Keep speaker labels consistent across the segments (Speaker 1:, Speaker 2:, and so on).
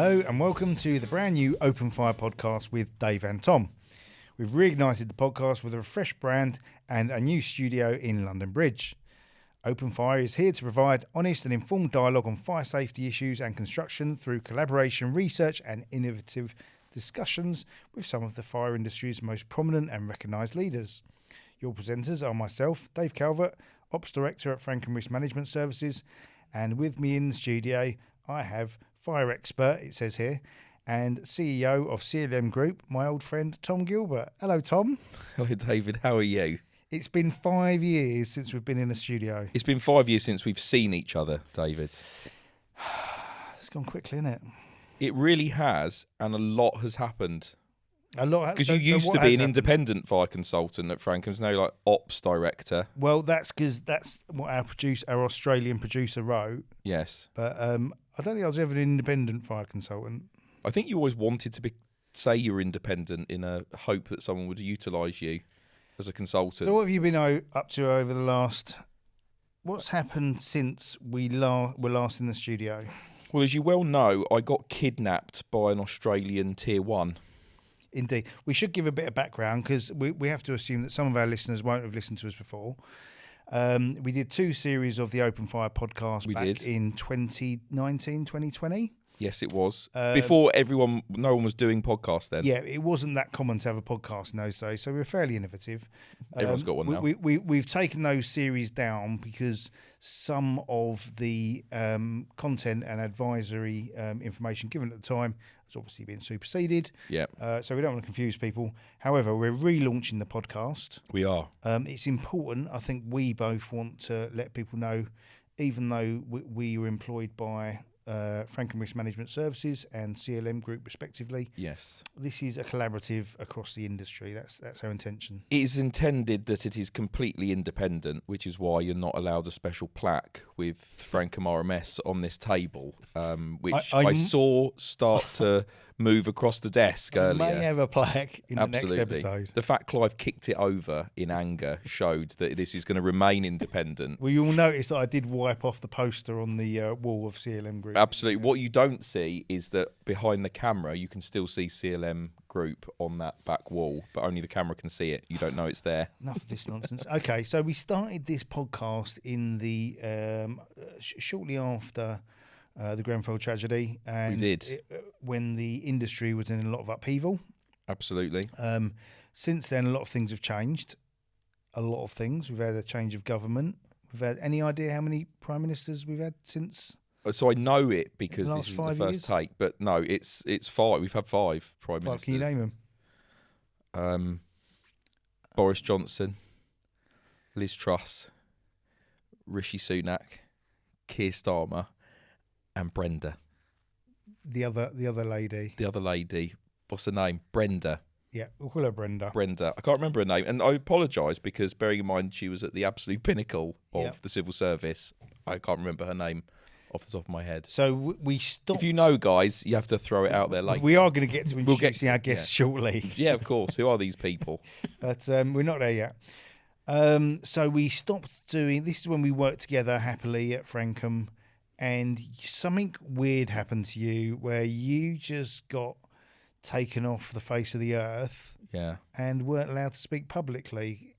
Speaker 1: Hello and welcome to the brand new Open Fire podcast with Dave and Tom. We've reignited the podcast with a fresh brand and a new studio in London Bridge. Open Fire is here to provide honest and informed dialogue on fire safety issues and construction through collaboration, research and innovative discussions with some of the fire industry's most prominent and recognised leaders. Your presenters are myself, Dave Calvert, Ops Director at Frankham Risk Management Services, and with me in the studio I have fire expert, it says here, and CEO of CLM Group, my old friend Tom Gilbert. Hello, Tom.
Speaker 2: Hello, David. How are you?
Speaker 1: It's been 5 years since we've been in a studio.
Speaker 2: It's been 5 years since we've seen each other, David.
Speaker 1: It's gone quickly, isn't it?
Speaker 2: It really has, and a lot has happened.
Speaker 1: A lot.
Speaker 2: Because you used to be an independent fire consultant at Frankham's, now you're like Ops Director.
Speaker 1: Well, that's because that's what our Australian producer wrote.
Speaker 2: Yes.
Speaker 1: But I don't think I was ever an independent fire consultant.
Speaker 2: I think you always wanted to say you were independent in a hope that someone would utilise you as a consultant.
Speaker 1: So what have you been up to over the last... What's happened since we were last in the studio?
Speaker 2: Well, as you well know, I got kidnapped by an Australian Tier 1.
Speaker 1: Indeed. We should give a bit of background because we have to assume that some of our listeners won't have listened to us before. We did 2 series of the Open Fire podcast in 2019, 2020.
Speaker 2: Yes, it was. Before no one was doing podcasts then.
Speaker 1: Yeah, it wasn't that common to have a podcast in those days, so we were fairly innovative.
Speaker 2: Everyone's got one now.
Speaker 1: We've taken those series down because some of the content and advisory information given at the time has obviously been superseded.
Speaker 2: Yeah.
Speaker 1: So we don't want to confuse people. However, we're relaunching the podcast.
Speaker 2: We are.
Speaker 1: It's important. I think we both want to let people know, even though we were employed by Frankham Risk Management Services and CLM Group respectively.
Speaker 2: Yes. This
Speaker 1: is a collaborative across the industry. That's our intention.
Speaker 2: It is intended that it is completely independent, which is why you're not allowed a special plaque with Frankham RMS on this table, which I saw start to move across the desk earlier.
Speaker 1: May have a plaque in
Speaker 2: Absolutely.
Speaker 1: The next episode.
Speaker 2: The fact Clive kicked it over in anger showed that this is going to remain independent.
Speaker 1: Well, you'll notice that I did wipe off the poster on the wall of CLM Group.
Speaker 2: Absolutely. What you don't see is that behind the camera, you can still see CLM Group on that back wall, but only the camera can see it. You don't know it's there.
Speaker 1: Enough of this nonsense. Okay, so we started this podcast in the shortly after the Grenfell tragedy, and
Speaker 2: we did
Speaker 1: when the industry was in a lot of upheaval.
Speaker 2: Absolutely.
Speaker 1: Since then, a lot of things have changed. A lot of things. We've had a change of government. We've had any idea how many prime ministers we've had since?
Speaker 2: So I know it because this is the first take, but no, it's 5. We've had 5 prime ministers.
Speaker 1: Can you name
Speaker 2: them? Boris Johnson, Liz Truss, Rishi Sunak, Keir Starmer, and Brenda.
Speaker 1: The other lady.
Speaker 2: The other lady. What's her name? Brenda.
Speaker 1: Yeah, we'll call her Brenda.
Speaker 2: Brenda. I can't remember her name. And I apologise because bearing in mind she was at the absolute pinnacle of the civil service, I can't remember her name off the top of my head.
Speaker 1: So we stopped.
Speaker 2: If you know, guys, you have to throw it out there later.
Speaker 1: We are going to get to introducing our guests shortly.
Speaker 2: Yeah, of course. Who are these people?
Speaker 1: But we're not there yet. So we stopped doing... This is when we worked together happily at Frankham, and something weird happened to you where you just got taken off the face of the earth and weren't allowed to speak publicly.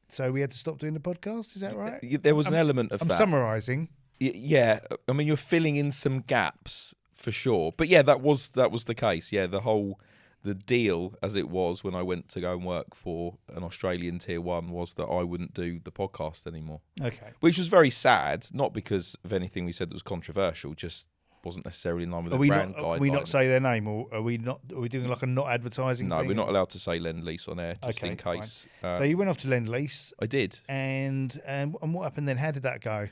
Speaker 1: So we had to stop doing the podcast, is that right?
Speaker 2: There was an element of that.
Speaker 1: I'm summarising.
Speaker 2: Yeah, I mean, you're filling in some gaps for sure. But yeah, that was the case. Yeah, the deal as it was when I went to go and work for an Australian Tier 1 was that I wouldn't do the podcast anymore.
Speaker 1: Okay.
Speaker 2: Which was very sad, not because of anything we said that was controversial, just wasn't necessarily in line with the brand guidelines.
Speaker 1: Can we not say their name, or are we doing like a not advertising thing?
Speaker 2: No, we're not allowed to say Lend-Lease on air, just in case.
Speaker 1: So you went off to Lend-Lease.
Speaker 2: I did.
Speaker 1: And what happened then? How did that go?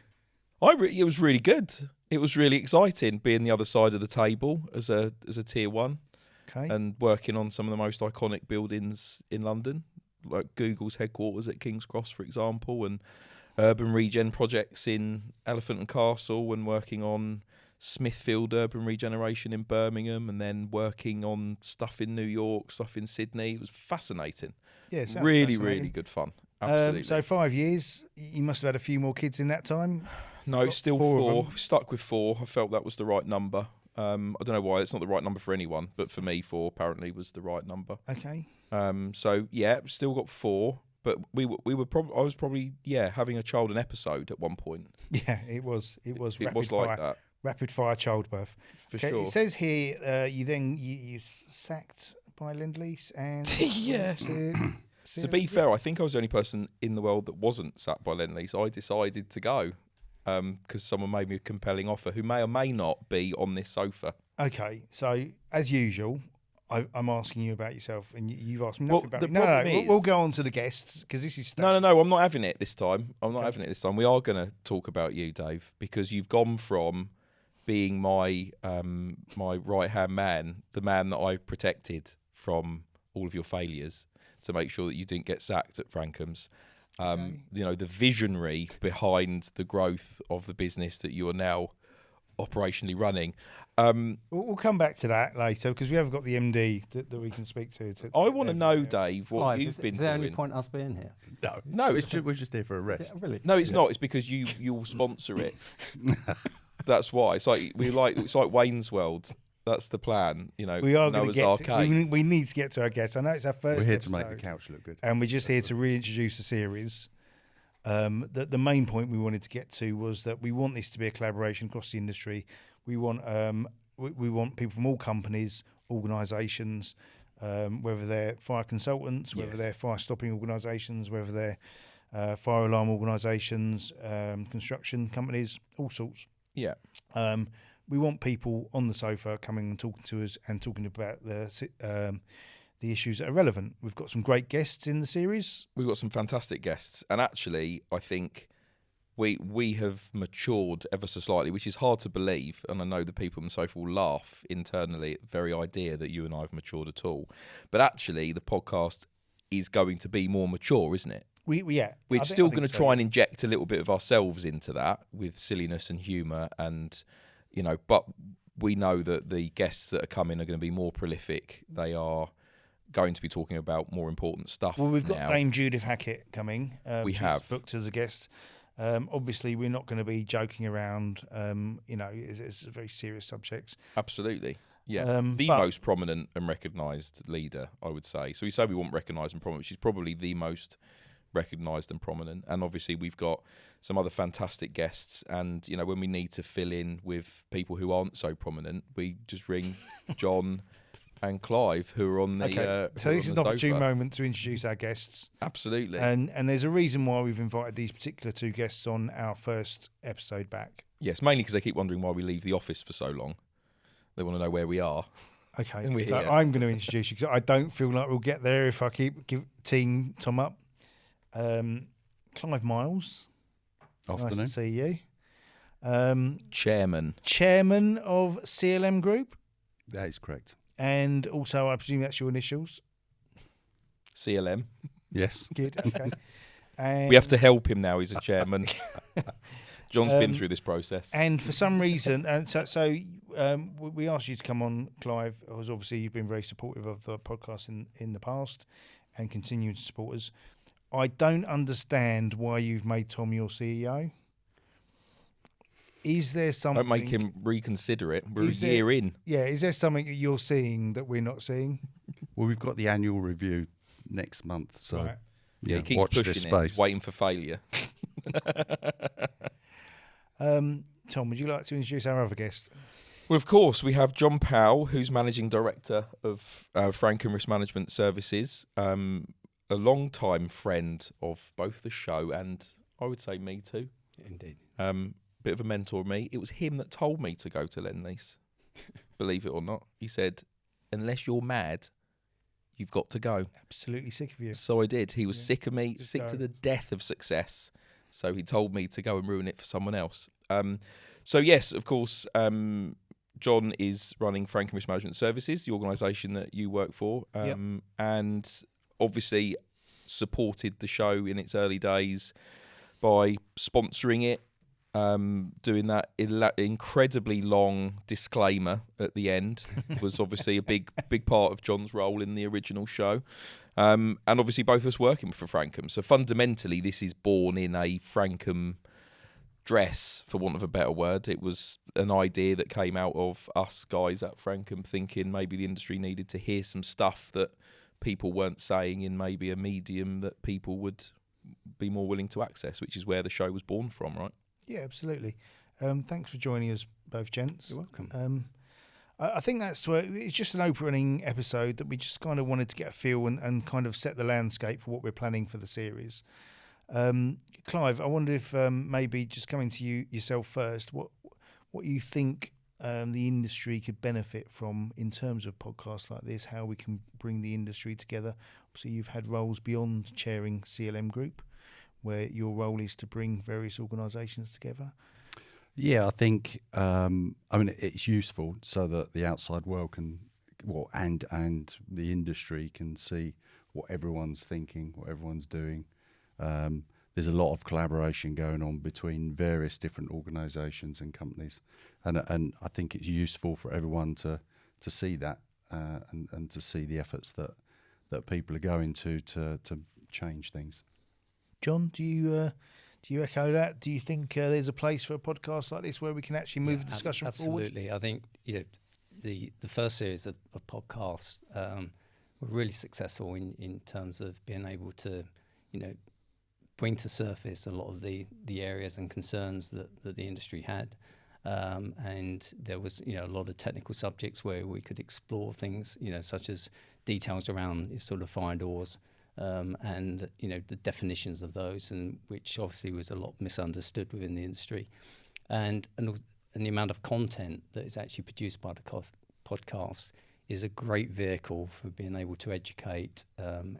Speaker 2: It was really good. It was really exciting being the other side of the table as a Tier 1.
Speaker 1: Okay.
Speaker 2: And working on some of the most iconic buildings in London, like Google's headquarters at King's Cross, for example, and urban regen projects in Elephant and Castle, and working on Smithfield urban regeneration in Birmingham, and then working on stuff in New York, stuff in Sydney. It was fascinating.
Speaker 1: Yeah,
Speaker 2: really, really good fun. Absolutely.
Speaker 1: So 5 years, you must have had a few more kids in that time?
Speaker 2: No, still 4. Stuck with 4. I felt that was the right number. I don't know why. It's not the right number for anyone, but for me, 4 apparently was the right number.
Speaker 1: Okay.
Speaker 2: So yeah, still got 4, but I was probably having a child an episode at one point.
Speaker 1: Yeah, it was
Speaker 2: It like that.
Speaker 1: Rapid fire childbirth.
Speaker 2: For sure.
Speaker 1: It says here you sacked by Lend-Lease and
Speaker 2: To be fair, I think I was the only person in the world that wasn't sacked by Lend-Lease. I decided to go because someone made me a compelling offer who may or may not be on this sofa.
Speaker 1: Okay, so as usual, I'm asking you about yourself, and you've asked me
Speaker 2: Well,
Speaker 1: nothing about
Speaker 2: the
Speaker 1: me. No,
Speaker 2: problem is-
Speaker 1: we'll go on to the guests because this is
Speaker 2: No, I'm not having it this time. We are going to talk about you, Dave, because you've gone from being my my right-hand man, the man that I protected from all of your failures to make sure that you didn't get sacked at Frankham's. The visionary behind the growth of the business that you are now operationally running.
Speaker 1: We'll come back to that later because we haven't got the MD that we can speak to.
Speaker 2: I want to know, Dave, what you've been doing.
Speaker 3: Is there any point us being here?
Speaker 4: No, we're just here for a rest.
Speaker 3: Really?
Speaker 2: No, it's not. It's because you'll sponsor it. That's why. It's like Wayne's World. That's the plan. We are going to
Speaker 1: get. We need to get to our guests. I know it's our first.
Speaker 4: We're here
Speaker 1: episode,
Speaker 4: to make the couch look good,
Speaker 1: and we're just here to reintroduce the series. The main point we wanted to get to was that we want this to be a collaboration across the industry. We want we want people from all companies, organisations, whether they're fire consultants, whether they're fire stopping organisations, whether they're fire alarm organisations, construction companies, all sorts.
Speaker 2: Yeah.
Speaker 1: We want people on the sofa coming and talking to us and talking about the issues that are relevant. We've got some great guests in the series.
Speaker 2: We've got some fantastic guests, and actually, I think we have matured ever so slightly, which is hard to believe. And I know the people on the sofa will laugh internally at the very idea that you and I have matured at all. But actually, the podcast is going to be more mature, isn't it?
Speaker 1: We're
Speaker 2: still going to try and inject a little bit of ourselves into that with silliness and humour, and but we know that the guests that are coming are going to be more prolific. They are going to be talking about more important stuff.
Speaker 1: Well, we've got Dame Judith Hackett coming.
Speaker 2: We have
Speaker 1: booked as a guest. Obviously, we're not going to be joking around. It's a very serious subject.
Speaker 2: Absolutely. Yeah, the most prominent and recognised leader, I would say. So we say we want recognised and prominent. She's probably the most recognised and prominent. And obviously, we've got some other fantastic guests. And when we need to fill in with people who aren't so prominent, we just ring John and Clive, who are on the.
Speaker 1: Okay. So this is an opportune moment to introduce our guests.
Speaker 2: Absolutely.
Speaker 1: And there's a reason why we've invited these particular 2 guests on our first episode back.
Speaker 2: Yes, mainly because they keep wondering why we leave the office for so long. They want to know where we are.
Speaker 1: Okay, so I'm going to introduce you because I don't feel like we'll get there if I keep teeing Tom up. Clive Miles.
Speaker 4: Afternoon.
Speaker 1: Nice to see you.
Speaker 2: Chairman
Speaker 1: of CLM Group.
Speaker 4: That is correct.
Speaker 1: And also, I presume that's your initials.
Speaker 2: CLM.
Speaker 4: Yes.
Speaker 1: Good. Okay. And
Speaker 2: we have to help him now. He's a chairman. John's been through this process.
Speaker 1: And for some reason, we asked you to come on, Clive, because obviously you've been very supportive of the podcast in the past and continue to support us. I don't understand why you've made Tom your CEO. Is there something...
Speaker 2: Don't make him reconsider it. We're a year in.
Speaker 1: Yeah, is there something that you're seeing that we're not seeing?
Speaker 4: Well, we've got the annual review next month, so
Speaker 1: right.
Speaker 2: He keeps
Speaker 4: watch
Speaker 2: pushing
Speaker 4: this
Speaker 2: it.
Speaker 4: space.
Speaker 2: He's waiting for failure.
Speaker 1: Tom, would you like to introduce our other guest?
Speaker 2: Well, of course, we have John Powell, who's Managing Director of Frankham Risk Management Services, a long-time friend of both the show and, I would say, me too.
Speaker 3: Indeed.
Speaker 2: Bit of a mentor of me. It was him that told me to go to Lend-Lease. Believe it or not. He said, unless you're mad, you've got to go.
Speaker 1: Absolutely sick of you.
Speaker 2: So I did. He was sick of me, sick
Speaker 1: go.
Speaker 2: to the death of success. So he told me to go and ruin it for someone else. So yes, of course, John is running Frankham Risk Management Services, the organisation that you work for, and obviously supported the show in its early days by sponsoring it, doing that incredibly long disclaimer at the end was obviously a big part of John's role in the original show. And obviously both of us working for Frankham. So fundamentally, this is born in a Frankham dress, for want of a better word. It was an idea that came out of us guys at Frankham thinking maybe the industry needed to hear some stuff that people weren't saying in maybe a medium that people would be more willing to access, which is where the show was born from, right?
Speaker 1: Yeah, absolutely. Thanks for joining us both, gents.
Speaker 4: You're welcome.
Speaker 1: I think that's it's just an opening episode that we just kind of wanted to get a feel and kind of set the landscape for what we're planning for the series. Clive, I wonder if maybe just coming to you yourself first, what you think the industry could benefit from in terms of podcasts like this, how we can bring the industry together. Obviously, you've had roles beyond chairing CLM Group, where your role is to bring various organisations together.
Speaker 4: Yeah, I think it's useful so that the outside world can, and the industry can see what everyone's thinking, what everyone's doing. There's a lot of collaboration going on between various different organisations and companies, and I think it's useful for everyone to see that and to see the efforts that people are going to change things.
Speaker 1: John, do you echo that? Do you think there's a place for a podcast like this where we can actually move the discussion forward?
Speaker 3: Absolutely. I think the first series of podcasts were really successful in terms of being able to bring to surface a lot of the areas and concerns that the industry had. And there was a lot of technical subjects where we could explore things such as details around sort of fire doors and the definitions of those, and which obviously was a lot misunderstood within the industry, and the amount of content that is actually produced by the podcast is a great vehicle for being able to educate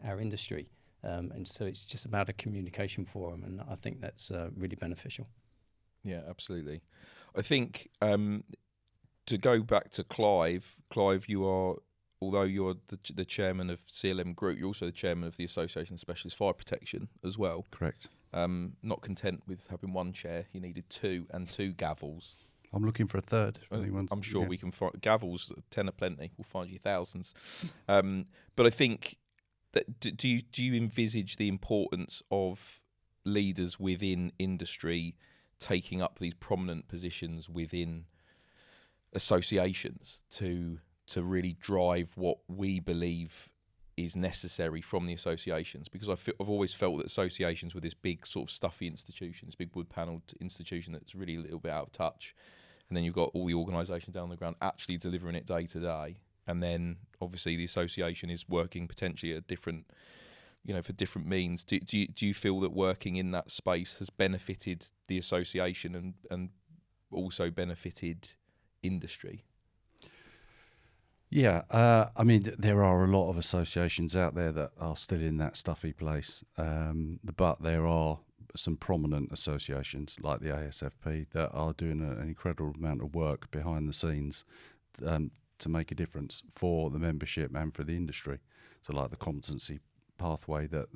Speaker 3: our industry. And so it's just about a communication forum, and I think that's really beneficial.
Speaker 2: Yeah, absolutely. I think to go back to Clive, you are, although you're the chairman of CLM Group, you're also the chairman of the Association of Specialist Fire Protection as well.
Speaker 4: Correct.
Speaker 2: Not content with having one chair, you needed two and two gavels.
Speaker 4: I'm looking for a third.
Speaker 2: I'm sure we can find gavels. 10 are plenty. We'll find you thousands. But I think that do you envisage the importance of leaders within industry taking up these prominent positions within associations to really drive what we believe is necessary from the associations? Because I've always felt that associations were this big sort of stuffy institution, this big wood-panelled institution that's really a little bit out of touch. And then you've got all the organisations down the ground actually delivering it day to day. And then obviously the association is working potentially at different, for different means. Do you feel that working in that space has benefited the association and also benefited industry?
Speaker 4: Yeah, there are a lot of associations out there that are still in that stuffy place, but there are some prominent associations like the ASFP that are doing an incredible amount of work behind the scenes to make a difference for the membership and for the industry. So like the competency pathway that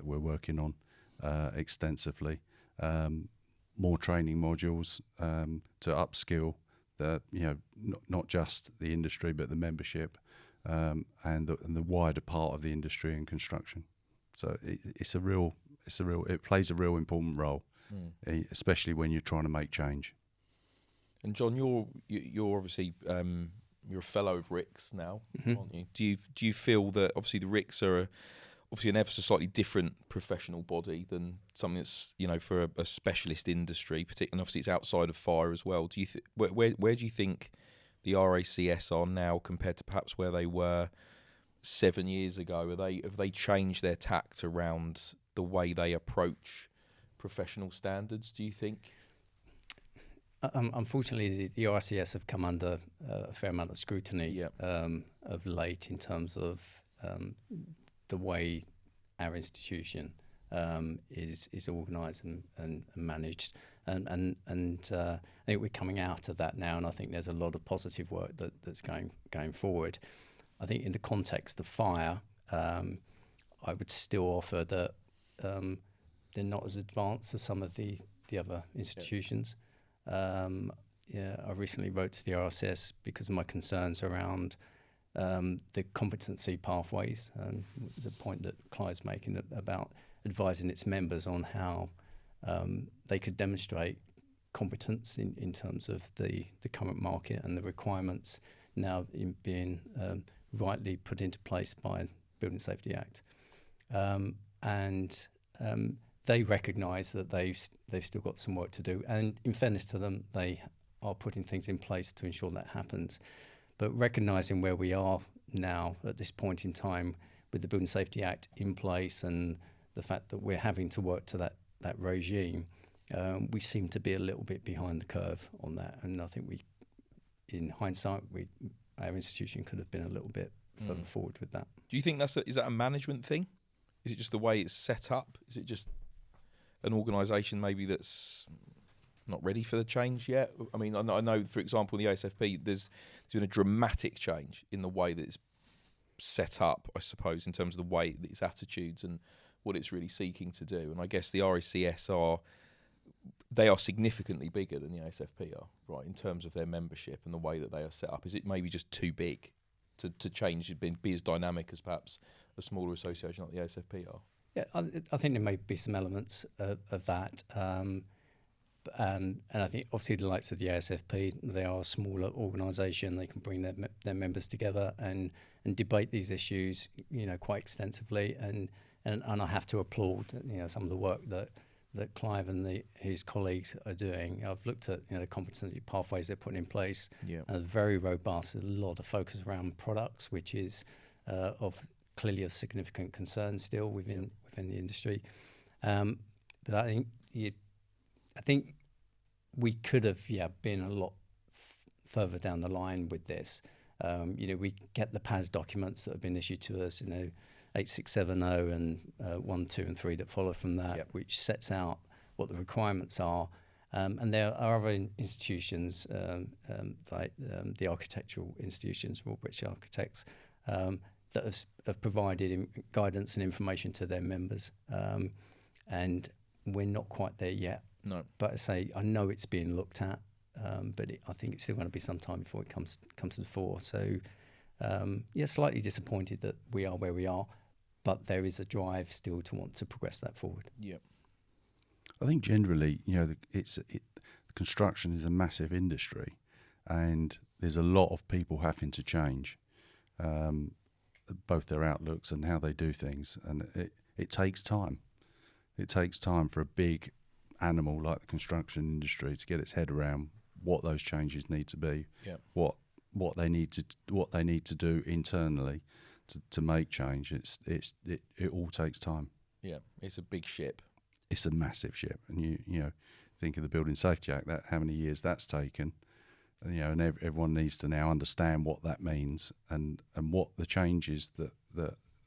Speaker 4: we're working on extensively, more training modules to upskill not just the industry but the membership and the wider part of the industry and construction. So it plays a real important role, especially when you're trying to make change.
Speaker 2: And John, you're obviously you're a fellow of RICS now, aren't you? Do you feel that obviously the RICS are obviously an ever so slightly different professional body than something that's for a specialist industry, particularly obviously it's outside of fire as well. Do you where do you think the RACS are now compared to perhaps where they were 7 years ago? Have they changed their tact around the way they approach professional standards, do you think?
Speaker 3: Unfortunately, the RCS have come under a fair amount of scrutiny of late in terms of the way our institution is organised and managed. And I think we're coming out of that now, and I think there's a lot of positive work that's going forward. I think in the context of fire, I would still offer that they're not as advanced as some of the other institutions. I recently wrote to the RSS because of my concerns around the competency pathways and the point that Clive's making about advising its members on how they could demonstrate competence in terms of the current market and the requirements now in being rightly put into place by Building Safety Act. And they recognise that they've still got some work to do. And in fairness to them, they are putting things in place to ensure that happens. But recognising where we are now at this point in time with the Building Safety Act in place and the fact that we're having to work to that regime, we seem to be a little bit behind the curve on that. And I think in hindsight, our institution could have been a little bit further forward with that.
Speaker 2: Do you think is that a management thing? Is it just the way it's set up? Is it just an organisation maybe that's not ready for the change yet? I mean, I know, for example, in the ASFP, there's been a dramatic change in the way that it's set up, I suppose, in terms of the way that its attitudes and what it's really seeking to do. And I guess the RSCS they are significantly bigger than the ASFP are, right, in terms of their membership and the way that they are set up. Is it maybe just too big to change, be as dynamic as perhaps a smaller association like the ASFP are?
Speaker 3: Yeah, I think there may be some elements of that. And I think obviously the likes of the ASFP, they are a smaller organisation. They can bring their members together and debate these issues, quite extensively. And I have to applaud, some of the work that Clive and his colleagues are doing. I've looked at the competency pathways they're putting in place.
Speaker 2: Yeah.
Speaker 3: Very robust. There's a lot of focus around products, which is clearly of significant concern still within the industry. But I think we could have been a lot further down the line with this. We get the PAS documents that have been issued to us, 8670 and 1, 2 and 3 that follow from that, which sets out what the requirements are. And there are other institutions like the architectural institutions, Royal British Architects, that have provided guidance and information to their members. And we're not quite there yet.
Speaker 2: No.
Speaker 3: But I know it's being looked at, but I think it's still going to be some time before it comes to the fore. So, slightly disappointed that we are where we are, but there is a drive still to want to progress that forward.
Speaker 2: Yeah.
Speaker 4: I think generally, construction is a massive industry, and there's a lot of people having to change, both their outlooks and how they do things, and it takes time. It takes time for a big animal like the construction industry to get its head around what those changes need to be, what they need to do internally to make change. It all takes time. Yeah,
Speaker 2: it's a big ship.
Speaker 4: It's a massive ship, and you think of the Building Safety Act, that how many years that's taken, and everyone needs to now understand what that means and what the changes that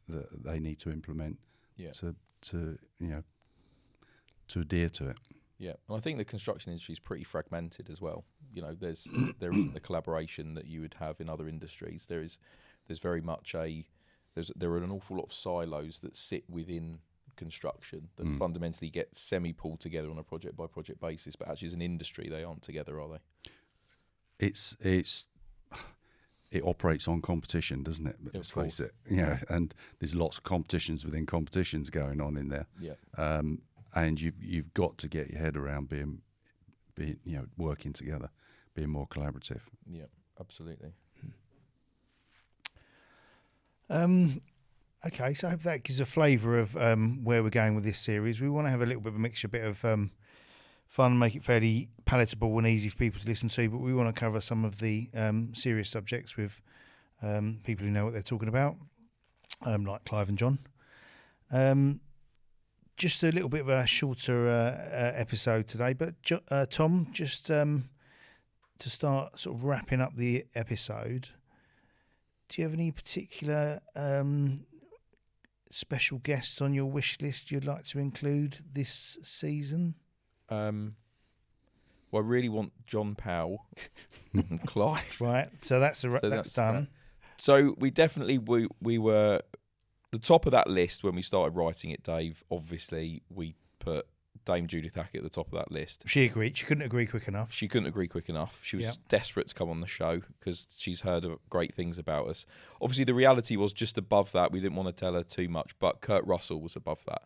Speaker 4: they need to implement to adhere to it.
Speaker 2: Yeah, and I think the construction industry is pretty fragmented as well. There isn't the collaboration that you would have in other industries. There's very much there are an awful lot of silos that sit within construction that fundamentally get semi-pulled together on a project by project basis, but actually as an industry they aren't together, are they?
Speaker 4: It operates on competition, doesn't it? Let's face it. And there's lots of competitions within competitions going on in there.
Speaker 2: Yeah.
Speaker 4: And you've got to get your head around being working together, being more collaborative.
Speaker 2: Yeah, absolutely.
Speaker 1: Okay, so I hope that gives a flavour of where we're going with this series. We want to have a little bit of a mixture, a bit of fun, make it fairly palatable and easy for people to listen to, but we want to cover some of the serious subjects with people who know what they're talking about, like Clive and John. Just a little bit of a shorter episode today, but Tom, just to start sort of wrapping up the episode, do you have any particular special guests on your wish list you'd like to include this season?
Speaker 2: Well, I really want John Powell and Clive.
Speaker 1: Right, so that's done.
Speaker 2: So we were the top of that list when we started writing it, Dave. Obviously, we put Dame Judith Hackett at the top of that list.
Speaker 1: She agreed. She couldn't agree quick enough.
Speaker 2: She was desperate to come on the show because she's heard great things about us. Obviously, the reality was just above that. We didn't want to tell her too much, but Kurt Russell was above that.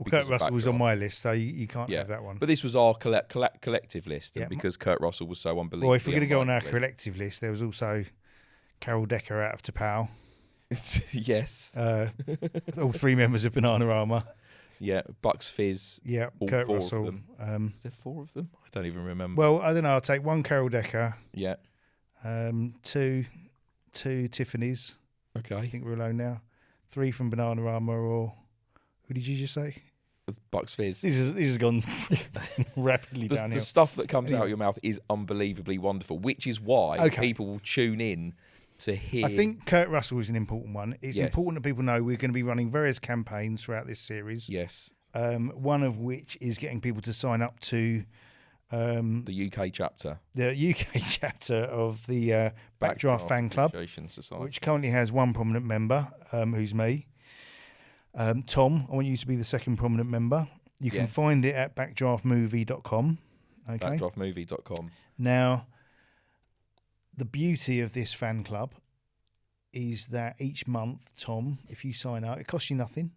Speaker 1: Well,
Speaker 2: because
Speaker 1: Kurt
Speaker 2: of
Speaker 1: Russell was on
Speaker 2: Backdraft.
Speaker 1: my list, so you can't
Speaker 2: Yeah.
Speaker 1: have that one.
Speaker 2: But this was our collective list, and
Speaker 1: Yeah.
Speaker 2: because Kurt Russell was so unbelievable.
Speaker 1: Well, if we're going to go on our collective list, there was also Carol Decker out of Tapao.
Speaker 2: Yes.
Speaker 1: All 3 members of Bananarama.
Speaker 2: Yeah. Bucks Fizz.
Speaker 1: Yeah,
Speaker 2: All
Speaker 1: Kurt
Speaker 2: 4 of
Speaker 1: Russell.
Speaker 2: them. Is there 4 of them? I don't even remember.
Speaker 1: Well, I don't know. I'll take 1 Carol Decker,
Speaker 2: Yeah.
Speaker 1: 2 Tiffany's. I
Speaker 2: Okay.
Speaker 1: think we're alone now. 3 from Bananarama, or who did you just say?
Speaker 2: Bucks Fizz.
Speaker 1: This has gone rapidly
Speaker 2: The
Speaker 1: downhill.
Speaker 2: stuff that comes out
Speaker 1: Anyway.
Speaker 2: of your mouth is unbelievably wonderful, which is why
Speaker 1: Okay.
Speaker 2: people will tune in to hear.
Speaker 1: I think Kurt Russell is an important one. It's
Speaker 2: Yes.
Speaker 1: important that people know we're going to be running various campaigns throughout this series.
Speaker 2: Yes,
Speaker 1: One of which is getting people to sign up to
Speaker 2: the UK chapter,
Speaker 1: the UK chapter of the Backdraft Fan Club,
Speaker 2: Appreciation Society.
Speaker 1: which currently has 1 prominent member, who's me. Tom, I want you to be the second prominent member. You can
Speaker 2: Yes.
Speaker 1: find it at backdraftmovie.com. Okay.
Speaker 2: Backdraftmovie.com.
Speaker 1: Now, the beauty of this fan club is that each month, Tom, if you sign up, it costs you nothing.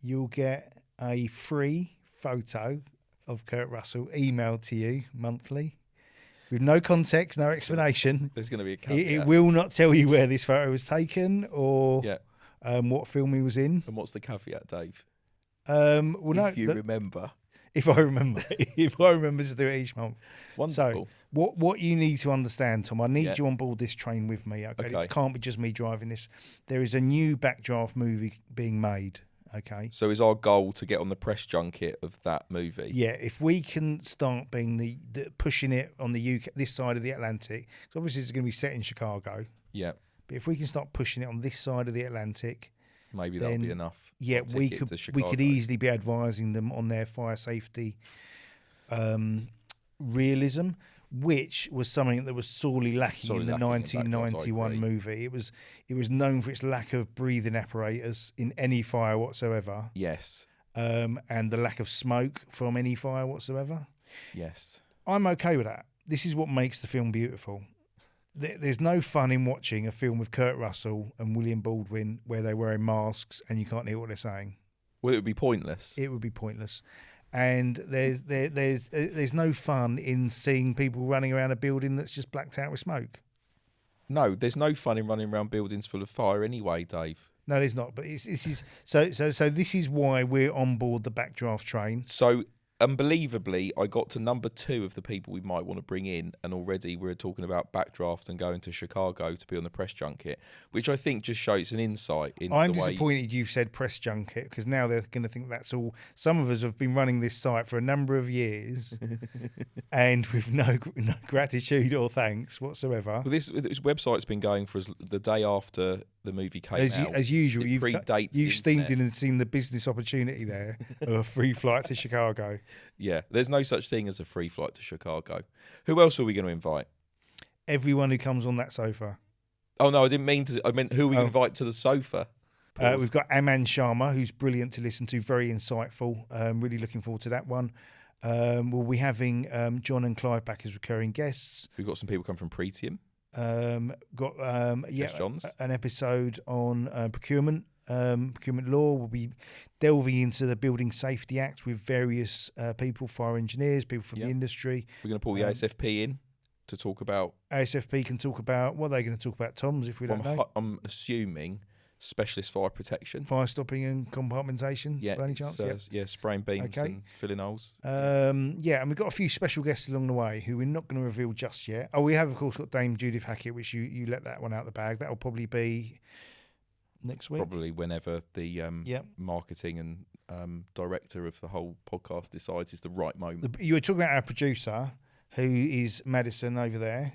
Speaker 1: You'll get a free photo of Kurt Russell emailed to you monthly with no context, no explanation.
Speaker 2: There's going to be a
Speaker 1: It
Speaker 2: caveat.
Speaker 1: will not tell you where this photo was taken or
Speaker 2: Yeah.
Speaker 1: what film he was in.
Speaker 2: And what's the caveat, Dave?
Speaker 1: Well, no,
Speaker 2: If you remember.
Speaker 1: if I remember, if I remember to do it each month.
Speaker 2: Wonderful.
Speaker 1: So, what you need to understand, Tom, I need
Speaker 2: Yeah.
Speaker 1: you on board this train with me. Okay,
Speaker 2: Okay.
Speaker 1: it can't be just me driving this. There is a new Backdraft movie being made. Okay.
Speaker 2: So is our goal to get on the press junket of that movie?
Speaker 1: Yeah, if we can start being the pushing it on the UK, this side of the Atlantic, because obviously it's going to be set in Chicago.
Speaker 2: Yeah.
Speaker 1: But if we can start pushing it on this side of the Atlantic,
Speaker 2: Maybe that'll be
Speaker 1: then,
Speaker 2: enough.
Speaker 1: yeah,
Speaker 2: for a
Speaker 1: we
Speaker 2: ticket
Speaker 1: could
Speaker 2: to Chicago.
Speaker 1: easily be advising them on their fire safety realism, which was something that was sorely lacking
Speaker 2: Sorely
Speaker 1: in the
Speaker 2: lacking in Backdraft, I
Speaker 1: 1991
Speaker 2: agree.
Speaker 1: movie. It was known for its lack of breathing apparatus in any fire whatsoever,
Speaker 2: Yes.
Speaker 1: and the lack of smoke from any fire whatsoever.
Speaker 2: Yes.
Speaker 1: I'm okay with that. This is what makes the film beautiful. There's no fun in watching a film with Kurt Russell and William Baldwin where they're wearing masks and you can't hear what they're saying.
Speaker 2: Well, it would be pointless.
Speaker 1: It would be pointless. And there's no fun in seeing people running around a building that's just blacked out with smoke.
Speaker 2: No, there's no fun in running around buildings full of fire anyway, Dave.
Speaker 1: No, there's not. But this is so this is why we're on board the Backdraft train.
Speaker 2: So, unbelievably, I got to number 2 of the people we might want to bring in, and already we're talking about Backdraft and going to Chicago to be on the press junket, which I think just shows an insight into
Speaker 1: I'm
Speaker 2: the way...
Speaker 1: disappointed you've said press junket, because now they're going to think that's all. Some of us have been running this site for a number of years and with no gratitude or thanks whatsoever.
Speaker 2: Well, this website's been going for the day after the movie came out.
Speaker 1: As usual,
Speaker 2: It
Speaker 1: you've
Speaker 2: predates the
Speaker 1: steamed
Speaker 2: internet.
Speaker 1: in and seen the business opportunity there of a free flight to Chicago.
Speaker 2: Yeah, there's no such thing as a free flight to Chicago. Who else are we going to invite?
Speaker 1: Everyone who comes on that sofa.
Speaker 2: Oh, no, I didn't mean to. I meant who we invite to the sofa. Pause.
Speaker 1: We've got Aman Sharma, who's brilliant to listen to, very insightful. Really looking forward to that one. We'll be having John and Clive back as recurring guests.
Speaker 2: We've got some people come from Pretium.
Speaker 1: Got
Speaker 2: Johns.
Speaker 1: an episode on procurement law. We'll be delving into the Building Safety Act with various people, fire engineers, people from the industry.
Speaker 2: We're going to pull the ASFP in to talk about...
Speaker 1: ASFP can talk about, what are they going to talk about, Toms, if we don't know?
Speaker 2: I'm assuming specialist fire protection.
Speaker 1: Fire stopping and compartmentation,
Speaker 2: Yeah,
Speaker 1: by any chance?
Speaker 2: spraying beams
Speaker 1: Okay.
Speaker 2: and filling holes.
Speaker 1: And we've got a few special guests along the way who we're not going to reveal just yet. Oh, we have, of course, got Dame Judith Hackett, which you let that one out of the bag. That'll probably be next week.
Speaker 2: Probably whenever the marketing and director of the whole podcast decides is the right moment.
Speaker 1: You were talking about our producer, who is Madison over there.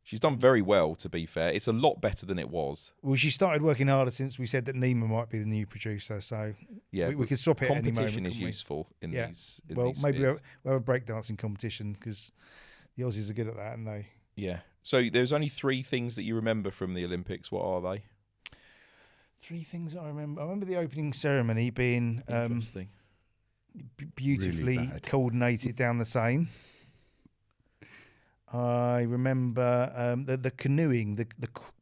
Speaker 2: She's done very well, to be fair. It's a lot better than it was.
Speaker 1: Well, she started working harder since we said that Nima might be the new producer, so
Speaker 2: Yeah,
Speaker 1: we could swap it at any moment.
Speaker 2: competition is
Speaker 1: couldn't we?
Speaker 2: useful in
Speaker 1: Yeah.
Speaker 2: these. In
Speaker 1: Well,
Speaker 2: these
Speaker 1: maybe we'll
Speaker 2: spheres.
Speaker 1: have a breakdancing competition because the Aussies are good at that, aren't they?
Speaker 2: Yeah. So there's only 3 things that you remember from the Olympics. What are they?
Speaker 1: 3 things I remember. I remember the opening ceremony being
Speaker 2: Interesting.
Speaker 1: beautifully
Speaker 4: Really bad.
Speaker 1: coordinated down the Seine. I remember the canoeing, the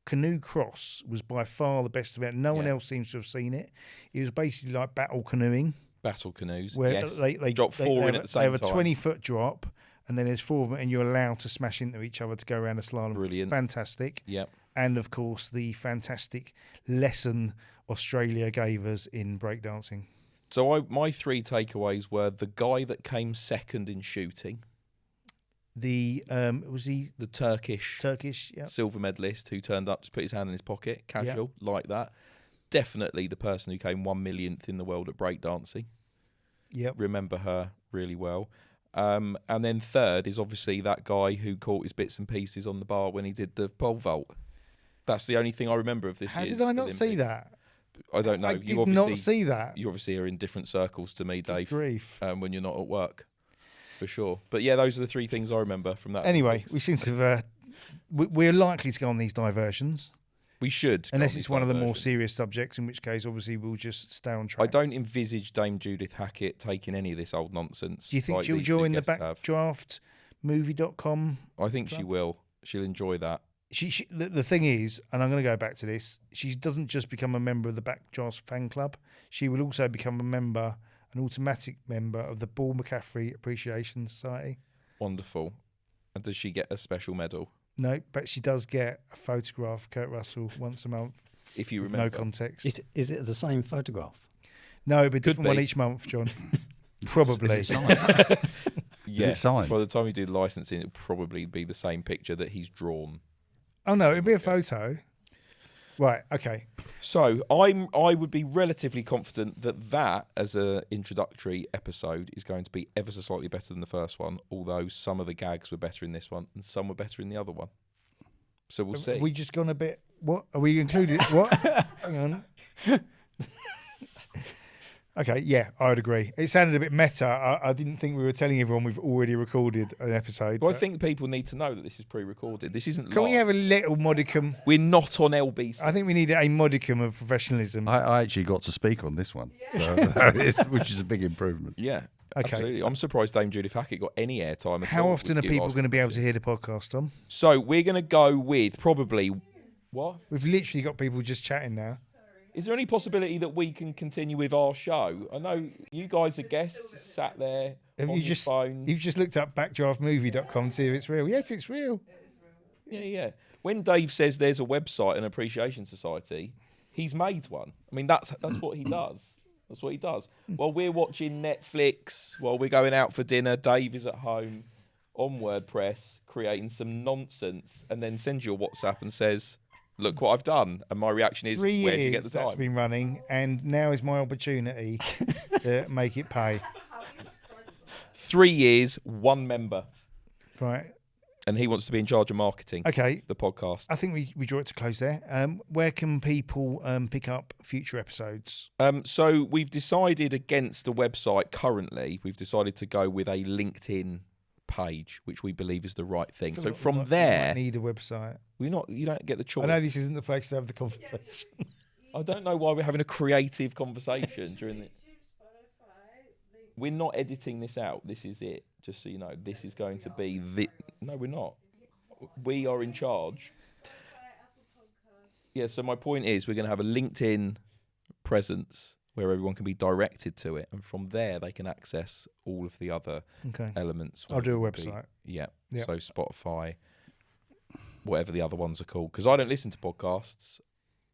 Speaker 1: canoe cross was by far the best event. No one else seems to have seen it. It was basically like battle canoeing.
Speaker 2: Battle canoes.
Speaker 1: Where
Speaker 2: Yes.
Speaker 1: they
Speaker 2: drop four in at the same time.
Speaker 1: They have a 20-foot drop, and then there's 4 of them, and you're allowed to smash into each other to go around a slalom.
Speaker 2: Brilliant.
Speaker 1: Fantastic.
Speaker 2: Yep.
Speaker 1: And of course, the fantastic lesson Australia gave us in breakdancing.
Speaker 2: So my 3 takeaways were the guy that came second in shooting.
Speaker 1: Was he
Speaker 2: the Turkish
Speaker 1: yeah.
Speaker 2: silver medalist who turned up, just put his hand in his pocket, casual, like that. Definitely the person who came 1 millionth in the world at breakdancing.
Speaker 1: Yep.
Speaker 2: Remember her really well. And then third is obviously that guy who caught his bits and pieces on the bar when he did the pole vault. That's the only thing I remember of this year's
Speaker 1: How did I not
Speaker 2: Olympics.
Speaker 1: See that?
Speaker 2: I don't know.
Speaker 1: I did not see that.
Speaker 2: You obviously are in different circles to me, Dave.
Speaker 1: Good grief.
Speaker 2: When you're not at work, for sure. But yeah, those are the 3 things I remember from that.
Speaker 1: Anyway,
Speaker 2: Olympics.
Speaker 1: we seem to have. We're likely to go on these diversions.
Speaker 2: We should.
Speaker 1: Unless it's one of the more serious subjects, in which case, obviously, we'll just stay on track.
Speaker 2: I don't envisage Dame Judith Hackett taking any of this old nonsense.
Speaker 1: Do you think
Speaker 2: like
Speaker 1: she'll
Speaker 2: these
Speaker 1: join the
Speaker 2: guests have.
Speaker 1: Backdraft
Speaker 2: I think she will. She'll enjoy that.
Speaker 1: The thing is, and I'm going to go back to this, she doesn't just become a member of the Backdraft fan club. She will also become an automatic member of the Paul McCaffrey Appreciation Society.
Speaker 2: Wonderful. And does she get a special medal?
Speaker 1: No, but she does get a photograph of Kurt Russell once a month.
Speaker 2: If you remember.
Speaker 1: No context.
Speaker 3: Is it the same photograph?
Speaker 1: No, it'll be a different one
Speaker 2: be.
Speaker 1: each month, John. Probably.
Speaker 4: Is it signed?
Speaker 2: Yeah.
Speaker 4: Is it signed?
Speaker 2: By the time you do the licensing, it'll probably be the same picture that he's drawn.
Speaker 1: Oh, no, it'll be a photo. Right, okay.
Speaker 2: So I would be relatively confident that as an introductory episode is going to be ever so slightly better than the first one, although some of the gags were better in this one and some were better in the other one. So we'll see.
Speaker 1: We just gone a bit... What? Are we included? What? Hang on. Okay, yeah, I would agree. It sounded a bit meta. I didn't think we were telling everyone we've already recorded an episode.
Speaker 2: Well, I think people need to know that this is pre-recorded. This isn't
Speaker 1: Can
Speaker 2: live.
Speaker 1: we have a little modicum?
Speaker 2: We're not on LBC.
Speaker 1: I think we need a modicum of professionalism.
Speaker 4: I actually got to speak on this one, which is a big improvement.
Speaker 2: Yeah,
Speaker 1: Okay.
Speaker 2: absolutely. I'm surprised Dame Judith Hackett got any airtime at
Speaker 1: How
Speaker 2: all.
Speaker 1: often are people going to be able to hear the podcast, Tom?
Speaker 2: So we're going to go with probably... What?
Speaker 1: We've literally got people just chatting now.
Speaker 2: Is there any possibility that we can continue with our show? I know you guys are guests, sat there
Speaker 1: Have
Speaker 2: on
Speaker 1: you
Speaker 2: your
Speaker 1: just
Speaker 2: phones.
Speaker 1: you've just looked up backdraftmovie.com to see if it's real? Yes, it's real.
Speaker 2: Yeah. When Dave says there's a website, an appreciation society, he's made one. I mean, that's what he does. That's what he does. While we're watching Netflix, while we're going out for dinner, Dave is at home on WordPress creating some nonsense, and then sends you a WhatsApp and says, "Look what I've done." And my reaction is,
Speaker 1: 3
Speaker 2: "Where did
Speaker 1: years
Speaker 2: you get the
Speaker 1: that's
Speaker 2: time?"
Speaker 1: been running, and now is my opportunity to make it pay.
Speaker 2: 3 years, 1 member,
Speaker 1: Right.
Speaker 2: and he wants to be in charge of marketing.
Speaker 1: Okay.
Speaker 2: The podcast.
Speaker 1: I think we draw it to close there. Where can people pick up future episodes?
Speaker 2: So we've decided against a website currently. We've decided to go with a LinkedIn page, which we believe is the right thing. So from
Speaker 1: You
Speaker 2: there,
Speaker 1: might need a website.
Speaker 2: you don't get the choice.
Speaker 1: I know this isn't the place to have the conversation.
Speaker 2: I don't know why we're having a creative conversation during the... We're not editing this out. This is it. Just so you know, this is going to be the... No, we're not. We are in charge. Yeah, so my point is we're going to have a LinkedIn presence where everyone can be directed to it. And from there, they can access all of the other
Speaker 1: Okay.
Speaker 2: elements.
Speaker 1: I'll do a
Speaker 2: whether it be-
Speaker 1: website.
Speaker 2: Yeah.
Speaker 1: Yep.
Speaker 2: So Spotify, whatever the other ones are called. Because I don't listen to podcasts.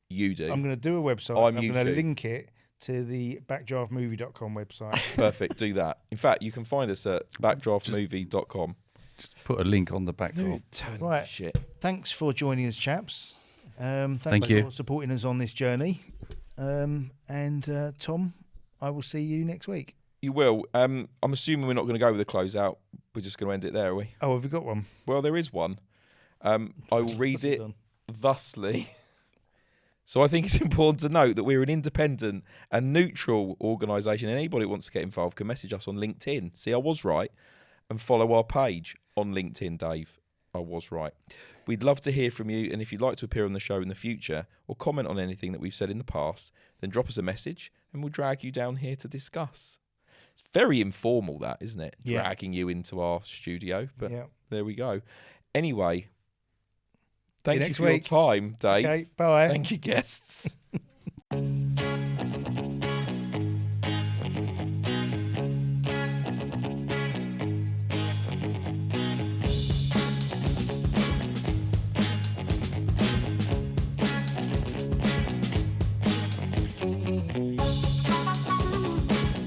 Speaker 2: You do.
Speaker 1: I'm going to do a website.
Speaker 2: I'm
Speaker 1: I'm going to
Speaker 2: YouTube.
Speaker 1: link it to the backdraftmovie.com website.
Speaker 2: Perfect. Do that. In fact, you can find us at backdraftmovie.com.
Speaker 4: Just put a link on the backdrop.
Speaker 2: Turn
Speaker 1: Right.
Speaker 2: shit.
Speaker 1: Thanks for joining us, chaps.
Speaker 4: Thank
Speaker 1: Thanks
Speaker 4: you.
Speaker 1: for supporting us on this journey. And Tom, I will see you next week.
Speaker 2: You will. I'm assuming we're not going to go with a closeout. We're just going to end it there, are we?
Speaker 1: Oh, have we got one?
Speaker 2: Well, there is one. I will read
Speaker 1: What's
Speaker 2: it
Speaker 1: on?
Speaker 2: thusly. So I think it's important to note that we're an independent and neutral organisation. Anybody who wants to get involved can message us on LinkedIn. See, I was right. And follow our page on LinkedIn, Dave. I was right. We'd love to hear from you. And if you'd like to appear on the show in the future or comment on anything that we've said in the past, then drop us a message and we'll drag you down here to discuss. It's very informal, that, isn't it?
Speaker 1: Yeah.
Speaker 2: Dragging you into our studio. But
Speaker 1: Yeah.
Speaker 2: there we go. Anyway, thank you
Speaker 1: next
Speaker 2: for your
Speaker 1: week.
Speaker 2: time, Dave.
Speaker 1: Okay, bye.
Speaker 2: Thank you, guests.